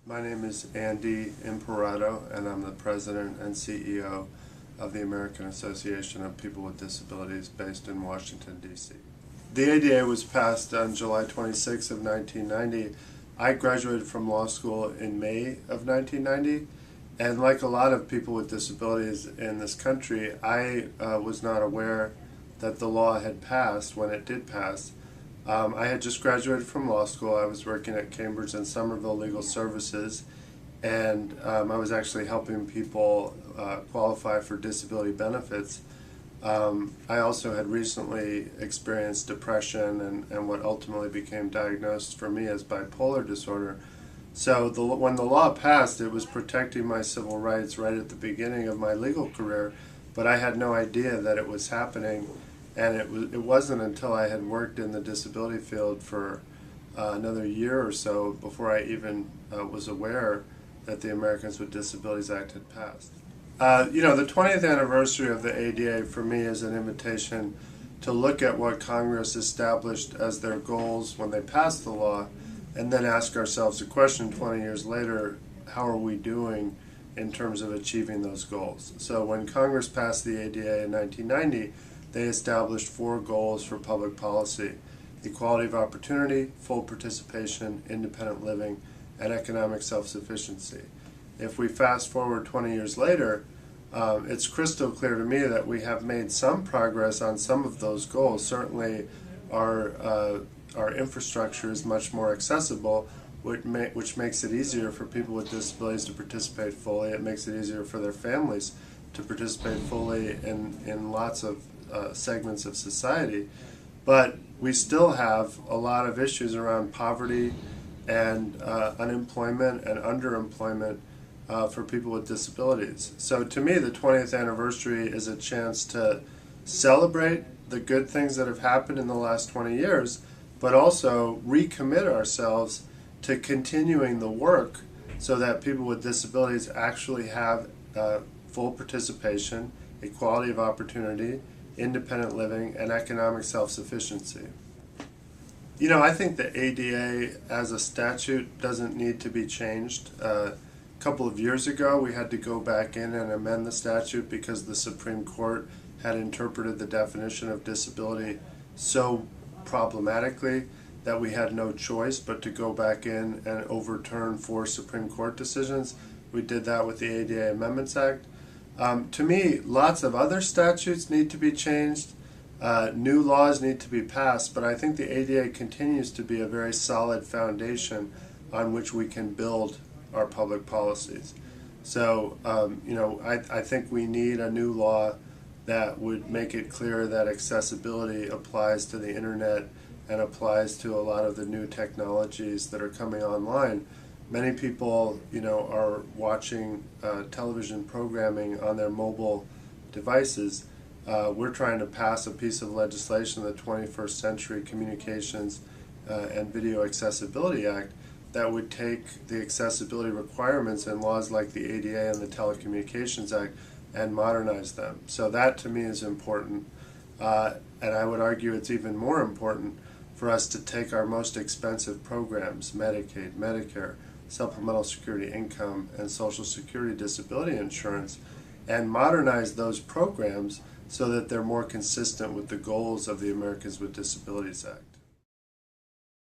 My name is Andy Imparato, and I'm the President and CEO of the American Association of People with Disabilities based in Washington, D.C. The ADA was passed on July 26 of 1990. I graduated from law school in May of 1990, and like a lot of people with disabilities in this country, I was not aware that the law had passed when it did pass. I had just graduated from law school. I was working at Cambridge and Somerville Legal Services, and I was actually helping people qualify for disability benefits. I also had recently experienced depression and what ultimately became diagnosed for me as bipolar disorder. So when the law passed, it was protecting my civil rights right at the beginning of my legal career, but I had no idea that it was happening. And it wasn't until I had worked in the disability field for another year or so before I even was aware that the Americans with Disabilities Act had passed. The 20th anniversary of the ADA for me is an invitation to look at what Congress established as their goals when they passed the law, and then ask ourselves the question 20 years later, how are we doing in terms of achieving those goals? So when Congress passed the ADA in 1990, they established 4 goals for public policy: equality of opportunity, full participation, independent living, and economic self-sufficiency. If we fast forward 20 years later, it's crystal clear to me that we have made some progress on some of those goals. Certainly our infrastructure is much more accessible, which makes it easier for people with disabilities to participate fully. It makes it easier for their families to participate fully in lots of segments of society. But we still have a lot of issues around poverty and unemployment and underemployment for people with disabilities. So to me, the 20th anniversary is a chance to celebrate the good things that have happened in the last 20 years, but also recommit ourselves to continuing the work so that people with disabilities actually have full participation, equality of opportunity, independent living, and economic self-sufficiency. I think the ADA as a statute doesn't need to be changed. A couple of years ago, we had to go back in and amend the statute because the Supreme Court had interpreted the definition of disability so problematically that we had no choice but to go back in and overturn 4 Supreme Court decisions. We did that with the ADA Amendments Act. To me, lots of other statutes need to be changed, new laws need to be passed, but I think the ADA continues to be a very solid foundation on which we can build our public policies. So, I think we need a new law that would make it clear that accessibility applies to the internet and applies to a lot of the new technologies that are coming online. Many people, are watching television programming on their mobile devices. We're trying to pass a piece of legislation, the 21st Century Communications and Video Accessibility Act, that would take the accessibility requirements in laws like the ADA and the Telecommunications Act and modernize them. So that to me is important, and I would argue it's even more important for us to take our most expensive programs, Medicaid, Medicare, supplemental security income, and Social Security disability insurance, and modernize those programs so that they're more consistent with the goals of the Americans with Disabilities Act.